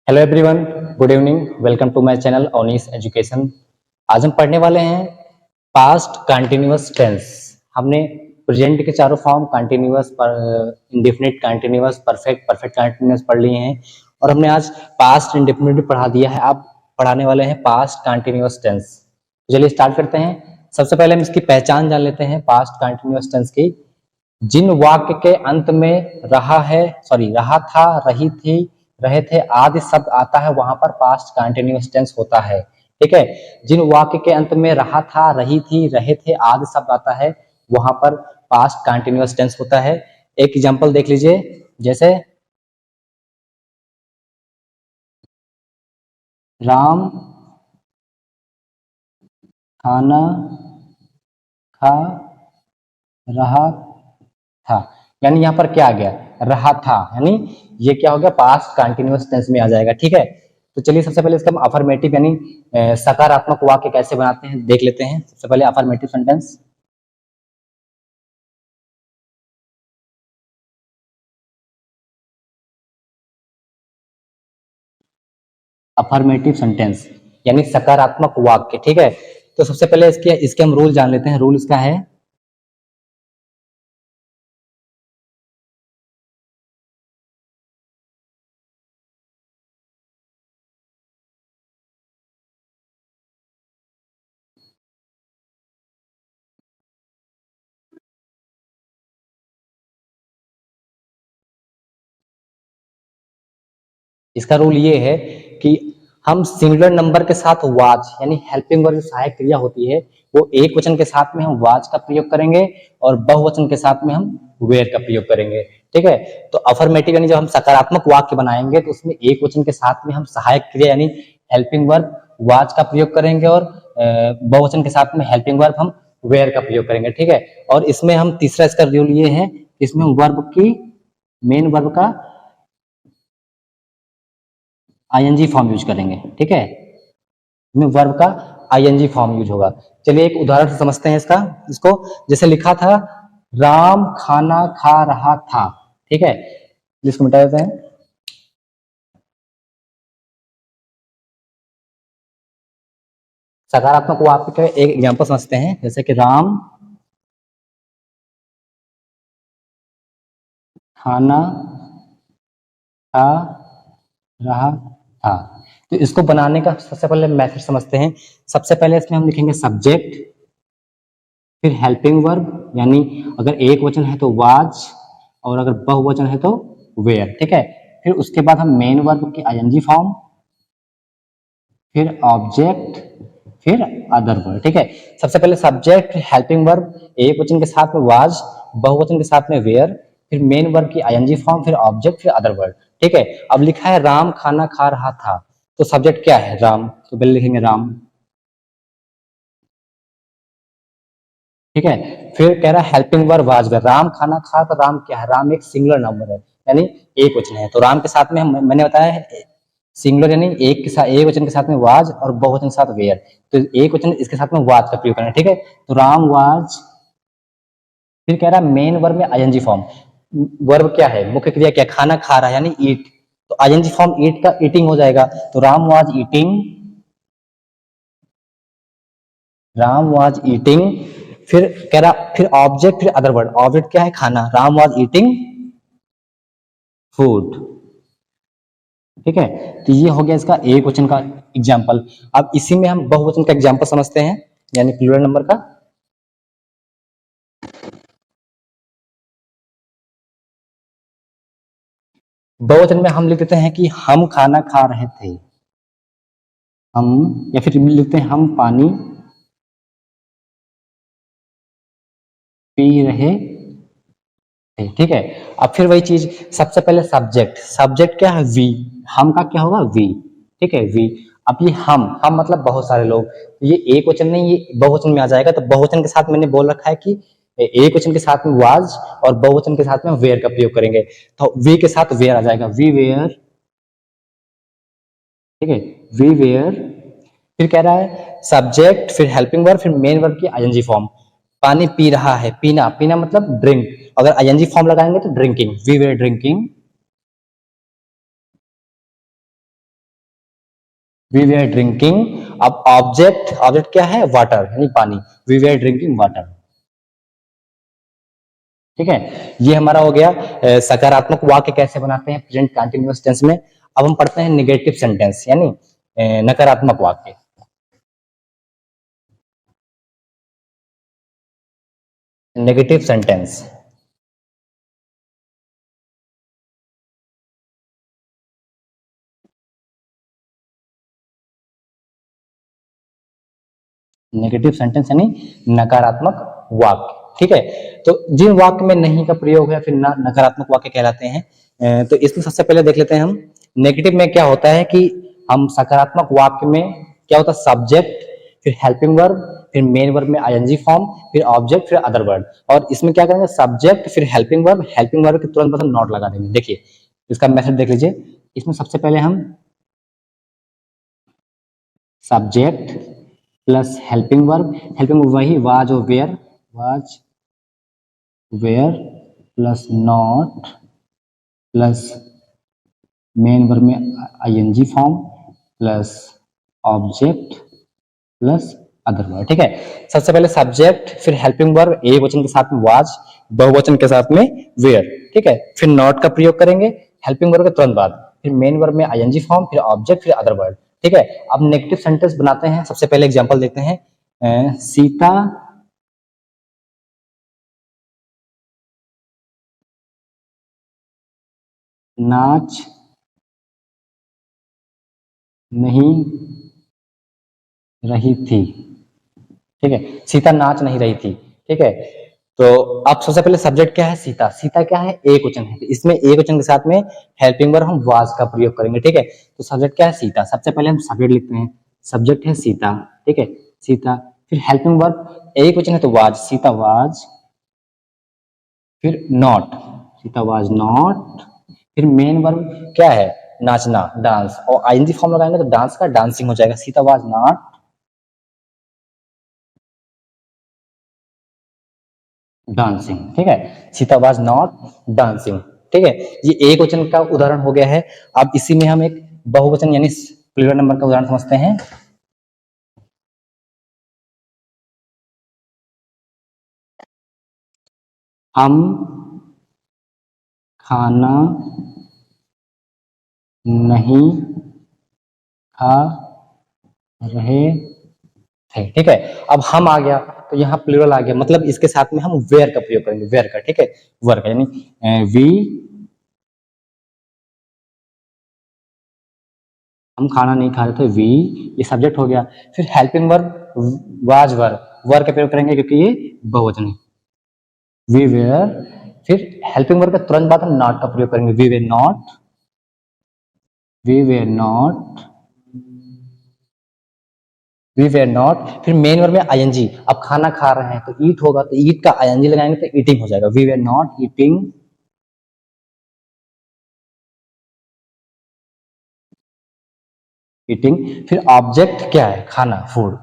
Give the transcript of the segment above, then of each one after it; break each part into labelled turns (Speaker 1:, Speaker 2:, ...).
Speaker 1: Hello everyone, good evening. Welcome to my channel Onis education. आज हम पढ़ने वाले हैं पास्ट कंटिन्यूअस टेंस। हमने प्रेजेंट के चारों form continuous, indefinite continuous, perfect, perfect continuous पढ़ लिए हैं और हमने आज पास्ट इंडेफिनिट पढ़ा दिया है। आप पढ़ाने वाले हैं पास्ट कंटिन्यूअस टेंस। चलिए स्टार्ट करते हैं। सबसे पहले हम इसकी पहचान जान लेते हैं पास्ट कंटिन्यूअस टेंस की। जिन वाक्य के अंत में रहा था, रही थी, रहे थे आदि शब्द आता है वहां पर पास्ट कंटिन्यूअस टेंस होता है। ठीक है। जिन वाक्य के अंत में रहा था, रही थी, रहे थे आदि शब्द आता है वहां पर पास्ट कंटिन्यूअस टेंस होता है। एक एग्जांपल देख लीजिए, जैसे राम खाना खा रहा था। यानी यहाँ पर क्या आ गया, रहा था, यानी ये क्या हो गया, पास्ट कंटिन्यूअस टेंस में आ जाएगा। ठीक है। तो चलिए सबसे पहले इसका हम अफर्मेटिव यानी सकारात्मक वाक्य कैसे बनाते हैं देख लेते हैं। सबसे पहले अफर्मेटिव सेंटेंस। अफर्मेटिव सेंटेंस यानी सकारात्मक वाक्य। ठीक है। तो सबसे पहले इसके इसके हम रूल जान लेते हैं। रूल इसका है, इसका रूल ये है कि हम सिंगुलर नंबर के साथ वाज यानी हेल्पिंग वर्ब सहायक क्रिया होती है वो एक वचन के साथ में हम वाज का प्रयोग करेंगे और बहुवचन के साथ में हम वेयर का प्रयोग करेंगे। ठीक है। तो अफर्मेटिव यानी जब हम सकारात्मक वाक्य बनाएंगे तो उसमें एक वचन के साथ में हम सहायक क्रिया यानी हेल्पिंग वर्ब वाज का प्रयोग करेंगे और बहुवचन के साथ में हेल्पिंग वर्ब हम वेयर का प्रयोग करेंगे। ठीक है। और इसमें हम तीसरा इसका रूल ये है, इसमें वर्ब की मेन वर्ब का आईएनजी फॉर्म यूज करेंगे। ठीक है। इसमें वर्ब का आईएनजी फॉर्म यूज होगा। चलिए एक उदाहरण से समझते हैं इसको। जैसे लिखा था राम खाना खा रहा था। ठीक है। जिसको मिटा देते हैं। सकारात्मक वाक्य का एक एग्जांपल समझते हैं, जैसे कि राम खाना खा रहा था। तो इसको बनाने का सबसे पहले मेथड समझते हैं। सबसे पहले इसमें हम लिखेंगे सब्जेक्ट, फिर हेल्पिंग वर्ब यानी अगर एक वचन है तो वाज और अगर बहुवचन है तो वेयर। ठीक है। फिर उसके बाद हम मेन वर्ब की आईएनजी फॉर्म, फिर ऑब्जेक्ट, फिर अदर वर्ब। ठीक है। सबसे पहले सब्जेक्ट, हेल्पिंग वर्ब, एक वचन के साथ में वाज, बहुवचन के साथ में वेयर, फिर मेन वर्ब की आईएनजी फॉर्म, फिर ऑब्जेक्ट, फिर अदर वर्ब। ठीक है। अब लिखा है राम खाना खा रहा था, तो सब्जेक्ट क्या है, राम, तो पहले लिखेंगे राम। ठीक है। फिर कह रहा है हेल्पिंग वर्ब वाज, राम खाना खा, तो राम क्या है, राम एक सिंगुलर नंबर है यानी एक वचन है। तो राम के साथ में हम मैंने बताया है सिंगुलर यानी एक के साथ एक वचन के साथ में वाज और बहुवचन के साथ वेयर। तो एक वचन इसके साथ में वाज का प्रयोग करना है। ठीक है। तो राम वाज। फिर कह रहा है मेन वर्ब में आईएनजी फॉर्म। वर्ब क्या है, मुख्य क्रिया क्या, खाना खा रहा है यानी ईट, तो आईएनजी फॉर्म ईट का ईटिंग हो जाएगा। तो Ram was eating, Ram was eating. फिर कह रहा फिर ऑब्जेक्ट, फिर अदर वर्ड। ऑब्जेक्ट क्या है, खाना, राम वाज ईटिंग फूड। ठीक है। तो ये हो गया इसका एक वचन का एग्जाम्पल। अब इसी में हम बहुवचन का एग्जाम्पल समझते हैं यानी प्लूरल नंबर का। बहुवचन में हम लिख देते हैं कि हम खाना खा रहे थे, हम, या फिर लिखते हैं हम पानी पी रहे थे। ठीक है। अब फिर वही चीज, सबसे पहले सब्जेक्ट, सब्जेक्ट क्या है, वी, हम का क्या होगा, वी। ठीक है, वी। अब ये हम मतलब बहुत सारे लोग, ये एक वचन नहीं, ये बहुवचन में आ जाएगा। तो बहुवचन के साथ मैंने बोल रखा है कि एक वचन के साथ में वाज और बहुवचन के साथ में वेयर का प्रयोग करेंगे। तो वी के साथ वेयर आ जाएगा, वी वेयर। ठीक है, वी वेयर। फिर कह रहा है सब्जेक्ट, फिर हेल्पिंग वर्ब, फिर मेन वर्ब की आईएनजी फॉर्म। पानी पी रहा है, पीना, पीना मतलब ड्रिंक, अगर आईएनजी फॉर्म लगाएंगे तो drinking, we were drinking we were are drinking. अब ऑब्जेक्ट, ऑब्जेक्ट क्या है, वाटर यानी पानी, we were are drinking water. ठीक है, ये हमारा हो गया सकारात्मक वाक्य कैसे बनाते हैं प्रेजेंट कंटिन्यूअस टेंस में। अब हम पढ़ते हैं नेगेटिव सेंटेंस यानी नकारात्मक वाक्य। नेगेटिव सेंटेंस, नेगेटिव सेंटेंस यानी नकारात्मक वाक्य। ठीक है, तो जिन वाक्य में नहीं का प्रयोग है फिर नकारात्मक वाक्य कहलाते हैं। तो इसमें सबसे पहले देख लेते हैं हम। नेगेटिव में क्या होता है कि हम सकारात्मक वाक्य में क्या होता है, सब्जेक्ट, फिर हेल्पिंग वर्ब, फिर मेन वर्ब में आईएनजी फॉर्म, फिर ऑब्जेक्ट, फिर अदर वर्ड। और इसमें क्या करेंगे, सब्जेक्ट फिर हेल्पिंग वर्ब के तुरंत बाद हम नॉट लगा देंगे। देखिए इसका मेथड देख लीजिए। इसमें सबसे पहले हम सब्जेक्ट प्लस हेल्पिंग वर्ब वही वाज और were, was were plus not plus main verb में ING form plus object plus other word. ठीक है, सबसे पहले सब्जेक्ट, फिर हेल्पिंग वर्ब एक वचन के साथ में वाज, बहुवचन के साथ में वेयर। ठीक है, फिर नॉट का प्रयोग करेंगे हेल्पिंग वर्ब के तुरंत बाद, फिर मेन वर्ब में आईएनजी फॉर्म, फिर ऑब्जेक्ट, फिर अदर वर्ड। ठीक है, अब नेगेटिव सेंटेंस बनाते हैं। सबसे पहले एग्जांपल देखते हैं। सीता नाच नहीं रही थी। ठीक है, सीता नाच नहीं रही थी। ठीक है, तो अब सबसे पहले सब्जेक्ट क्या है, सीता। सीता क्या है, एक वचन है, तो इसमें एक वचन के साथ में हेल्पिंग वर्ब हम वाज का प्रयोग करेंगे। ठीक है, तो सब्जेक्ट क्या है, सीता। सबसे पहले हम सब्जेक्ट लिखते हैं, सब्जेक्ट है सीता। ठीक है, सीता, फिर हेल्पिंग वर्ब एक वचन है तो वाज, सीता वाज, फिर नॉट, सीता वाज नॉट, फिर मेन वर्ब क्या है, नाचना, डांस, और आईएनजी फॉर्म लगाएंगे तो डांस का डांसिंग हो जाएगा, सीता वाज नॉट डांसिंग। ठीक है, सीता वाज नॉट डांसिंग। ठीक है, ये एक वचन का उदाहरण हो गया है। अब इसी में हम एक बहुवचन यानी प्लूरल नंबर का उदाहरण समझते हैं। हम खाना नहीं खा रहे थे। ठीक है, अब हम आ गया तो यहाँ प्लूरल आ गया, मतलब इसके साथ में हम वेयर का प्रयोग करेंगे, वेयर का। ठीक है, वर्क यानी वी, हम खाना नहीं खा रहे थे, वी, ये सब्जेक्ट हो गया। फिर हेल्पिंग वर्ब वाज वर्ब का प्रयोग करेंगे क्योंकि ये बहुवचन है, वी वेयर। फिर हेल्पिंग वर्ब के तुरंत बाद हम नॉट का प्रयोग करेंगे, we were not, we were not. फिर मेन वर्ब में आईएनजी, अब खाना खा रहे हैं तो ईट होगा, तो ईट का आईएनजी लगाएंगे तो ईटिंग हो जाएगा, we were not eating, eating. फिर ऑब्जेक्ट क्या है, खाना, food,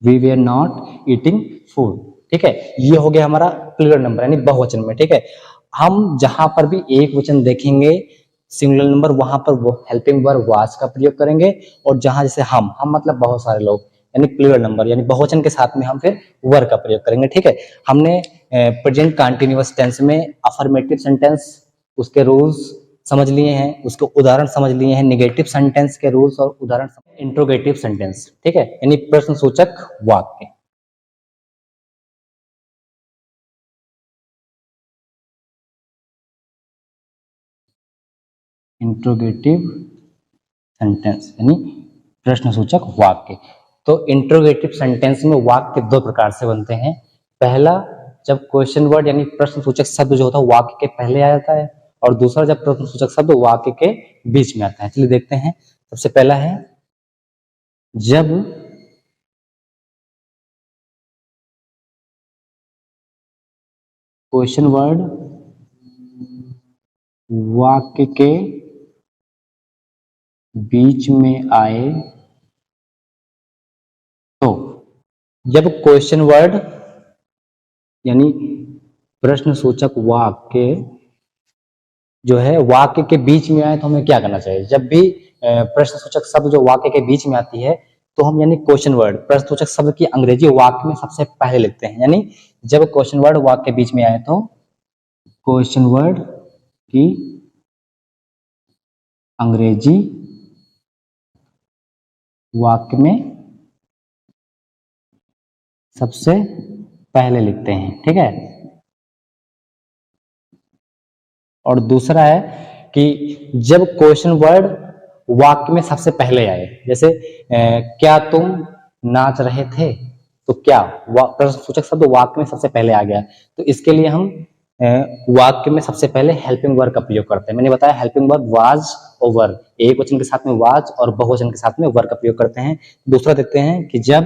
Speaker 1: we were not eating food. ठीक है, ये हो गया हमारा प्लूरल नंबर यानी बहुवचन में। ठीक है, हम जहां पर भी एक वचन देखेंगे सिंगुलर नंबर, वहां पर वो हेल्पिंग वर्ब वाज का प्रयोग करेंगे। और जहां जैसे हम मतलब बहुत सारे लोग यानी प्लूरल नंबर यानी बहुवचन के साथ में हम फिर वर का प्रयोग करेंगे। ठीक है, हमने प्रेजेंट कंटिन्यूअस टेंस में अफर्मेटिव सेंटेंस उसके रूल्स समझ लिए हैं, उसके उदाहरण समझ लिए हैं, निगेटिव सेंटेंस के रूल्स और उदाहरण, इंट्रोगेटिव सेंटेंस। ठीक है, यानी प्रश्न सूचक वाक्य। इंट्रोगेटिव सेंटेंस यानी प्रश्नसूचक वाक्य। तो इंट्रोगेटिव सेंटेंस में वाक्य दो प्रकार से बनते हैं। पहला, जब क्वेश्चन वर्ड यानी प्रश्नसूचक शब्द जो होता है वाक्य के पहले आ जाता है, और दूसरा जब प्रश्नसूचक शब्द वाक्य के बीच में आता है। चलिए देखते हैं। सबसे पहला है, जब क्वेश्चन वर्ड वाक्य के बीच में आए तो, जब क्वेश्चन वर्ड यानी प्रश्न सूचक वाक्य जो है वाक्य के बीच में आए तो हमें क्या करना चाहिए? जब भी प्रश्नसूचक शब्द जो वाक्य के बीच में आती है तो हम यानी क्वेश्चन वर्ड प्रश्नसूचक शब्द की अंग्रेजी वाक्य में सबसे पहले लिखते हैं। यानी जब क्वेश्चन वर्ड वाक्य के बीच में आए तो क्वेश्चन वर्ड की अंग्रेजी वाक्य में सबसे पहले लिखते हैं। ठीक है। और दूसरा है कि जब क्वेश्चन वर्ड वाक्य में सबसे पहले आए, जैसे क्या तुम नाच रहे थे, तो क्या प्रश्नसूचक शब्द वाक्य में सबसे पहले आ गया, तो इसके लिए हम वाक्य में सबसे पहले हेल्पिंग वर्ब का प्रयोग करते हैं। मैंने बताया हेल्पिंग वर्ब वाज और वर, एक वचन के साथ में वाज और बहुवचन के साथ में वर का प्रयोग करते हैं। दूसरा देखते हैं कि जब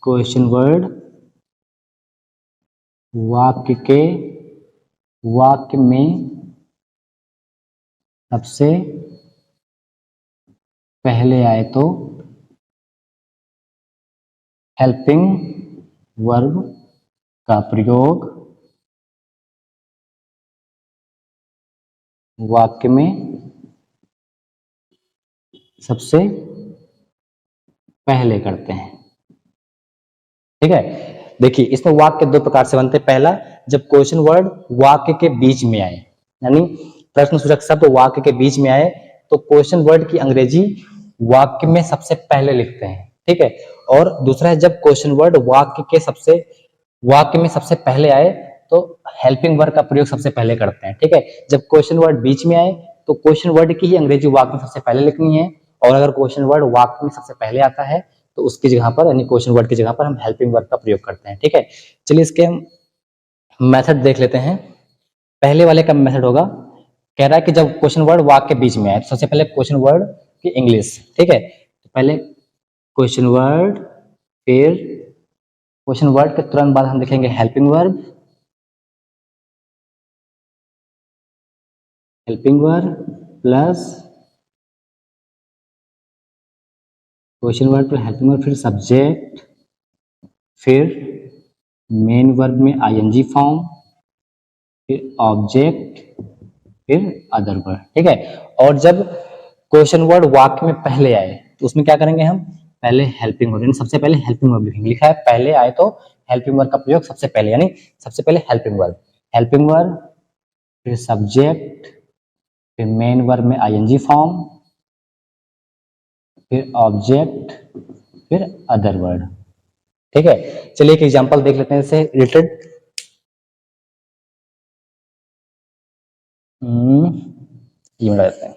Speaker 1: क्वेश्चन वर्ड वाक्य में सबसे पहले आए तो हेल्पिंग वर्ब का प्रयोग वाक्य में सबसे पहले करते हैं। ठीक है। देखिए इसमें वाक्य दो प्रकार से बनते हैं। पहला, जब क्वेश्चन वर्ड वाक्य के बीच में आए, यानी प्रश्नसूचक शब्द वाक्य के बीच में आए तो क्वेश्चन वर्ड की अंग्रेजी वाक्य में सबसे पहले लिखते हैं। ठीक है। और दूसरा है जब क्वेश्चन वर्ड वाक्य में सबसे पहले आए तो हेल्पिंग वर्ब का प्रयोग सबसे पहले करते हैं। ठीक है। जब क्वेश्चन वर्ड बीच में आए तो क्वेश्चन वर्ड की ही अंग्रेजी वाक्य में सबसे पहले लिखनी है, और अगर क्वेश्चन वर्ड वाक्य में सबसे पहले आता है तो उसकी जगह पर यानी क्वेश्चन वर्ड की जगह पर हम हेल्पिंग वर्ब का प्रयोग करते हैं। ठीक है। चलिए इसके मेथड देख लेते हैं। पहले वाले का मेथड होगा, कह रहा है कि जब क्वेश्चन वर्ड वाक्य के बीच में आए तो सबसे पहले क्वेश्चन वर्ड की इंग्लिश। ठीक है। तो पहले क्वेश्चन वर्ड, फिर क्वेश्चन वर्ड के तुरंत बाद हम लिखेंगे helping verb, plus question word पर हेल्पिंग वर्ब, फिर सब्जेक्ट, फिर मेन वर्ब में आईएनजी फॉर्म, फिर ऑब्जेक्ट, फिर अदर वर्ड। ठीक है। और जब क्वेश्चन वर्ड वाक्य में पहले आए तो उसमें क्या करेंगे हम, पहले हेल्पिंग वर्ब, यानी सबसे पहले हेल्पिंग वर्ब लिखेंगे। लिखा है पहले आए तो हेल्पिंग वर्ब का प्रयोग सबसे पहले, यानी सबसे पहले हेल्पिंग वर्ब, फिर सब्जेक्ट, फिर मेन वर्ब में आईएनजी फॉर्म, फिर ऑब्जेक्ट, फिर अदर वर्ड। ठीक है। चलिए एक एग्जांपल देख लेते हैं इससे रिलेटेड। ये मिला देते हैं।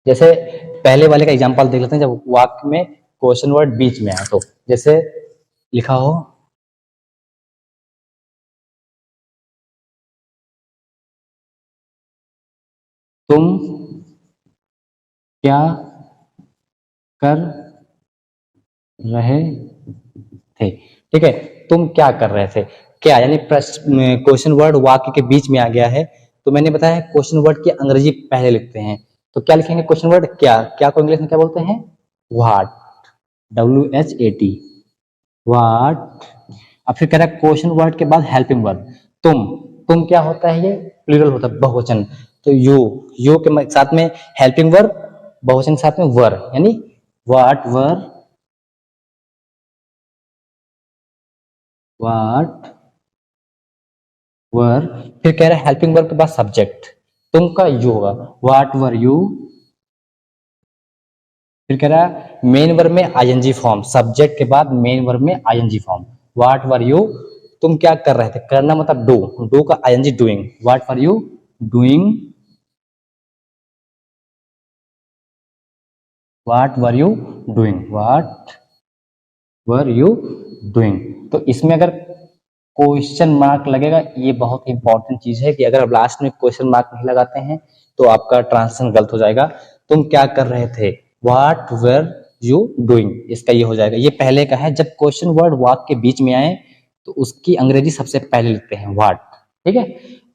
Speaker 1: जैसे पहले वाले का एग्जांपल देख लेते हैं, जब वाक्य में क्वेश्चन वर्ड बीच में आए तो जैसे लिखा हो, तुम क्या कर रहे थे। ठीक है। तुम क्या कर रहे थे, क्या यानी क्वेश्चन वर्ड वाक्य के बीच में आ गया है, तो मैंने बताया क्वेश्चन वर्ड की अंग्रेजी पहले लिखते हैं, तो क्या लिखेंगे, क्वेश्चन वर्ड क्या, क्या को इंग्लिश में क्या बोलते हैं, व्हाट, WHAT, व्हाट। अब फिर कह रहा है क्वेश्चन वर्ड के बाद हेल्पिंग वर्ब, तुम क्या होता है, ये प्लूरल होता है, बहुवचन, तो यू के साथ में हेल्पिंग वर्ब, बहुवचन के साथ में वर, यानी व्हाट वर। फिर कह रहा है हेल्पिंग वर्ब के बाद सब्जेक्ट, तुम का यू होगा, व्हाट वर यू। फिर कह रहा है मेन वर्ब में आईएनजी फॉर्म, सब्जेक्ट के बाद मेन वर्ब में ING form, what were you, तुम क्या कर रहे थे, करना मतलब डू का ING doing, what were you doing, what were you doing. तो इसमें अगर क्वेश्चन मार्क लगेगा, ये बहुत ही इंपॉर्टेंट चीज है कि अगर आप लास्ट में क्वेश्चन मार्क नहीं लगाते हैं तो आपका ट्रांसलेशन गलत हो जाएगा। तुम क्या कर रहे थे, व्हाट वर यू डूइंग, इसका ये हो जाएगा। ये पहले का है, जब क्वेश्चन वर्ड वाक्य के बीच में आए तो उसकी अंग्रेजी सबसे पहले लिखते हैं, व्हाट। ठीक है।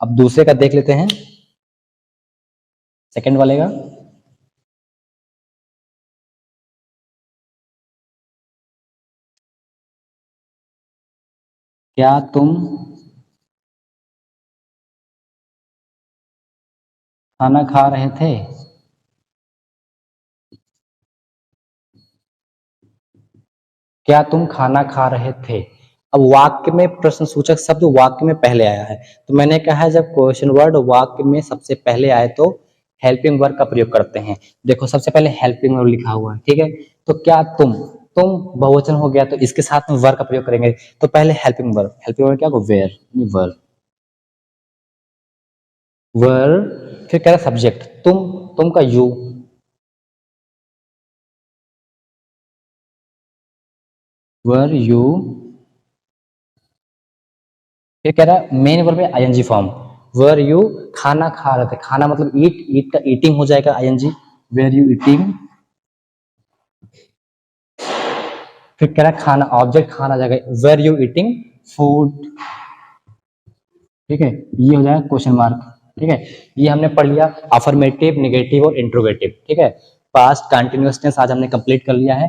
Speaker 1: अब दूसरे का देख लेते हैं, सेकंड वाले का। क्या तुम खाना खा रहे थे? क्या तुम खाना खा रहे थे? अब वाक्य में प्रश्न सूचक शब्द वाक्य में पहले आया है, तो मैंने कहा है जब क्वेश्चन वर्ड वाक्य में सबसे पहले आए तो हेल्पिंग वर्ब का प्रयोग करते हैं। देखो सबसे पहले हेल्पिंग वर्ब लिखा हुआ है, ठीक है। तो क्या तुम बहुवचन हो गया तो इसके साथ में वर्ब का प्रयोग करेंगे। तो पहले हेल्पिंग वर्ब क्या होगा? Were, verb, verb. फिर कह रहा सब्जेक्ट, तुम का यू, वर यू। फिर कह रहा है मेन वर्ब में आईएनजी फॉर्म, वर यू खाना खा रहे थे, खाना मतलब ईट, ईट का ईटिंग हो जाएगा आईएनजी, वेर यू ईटिंग। फिर कह रहा है खाना, ऑब्जेक्ट खाना जाएगा, वेर यू ईटिंग फूड, ठीक है। ये हो जाएगा क्वेश्चन मार्क, ठीक है। ये हमने पढ़ लिया अफर्मेटिव, नेगेटिव और इंट्रोगेटिव, ठीक है। पास्ट कंटिन्यूअस टेंस आज हमने कंप्लीट कर लिया है।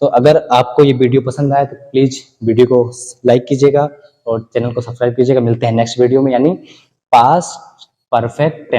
Speaker 1: तो अगर आपको ये वीडियो पसंद आए तो प्लीज वीडियो को लाइक कीजिएगा और चैनल को सब्सक्राइब कीजिएगा। मिलते हैं नेक्स्ट वीडियो में, यानी पास्ट परफेक्ट टेंस।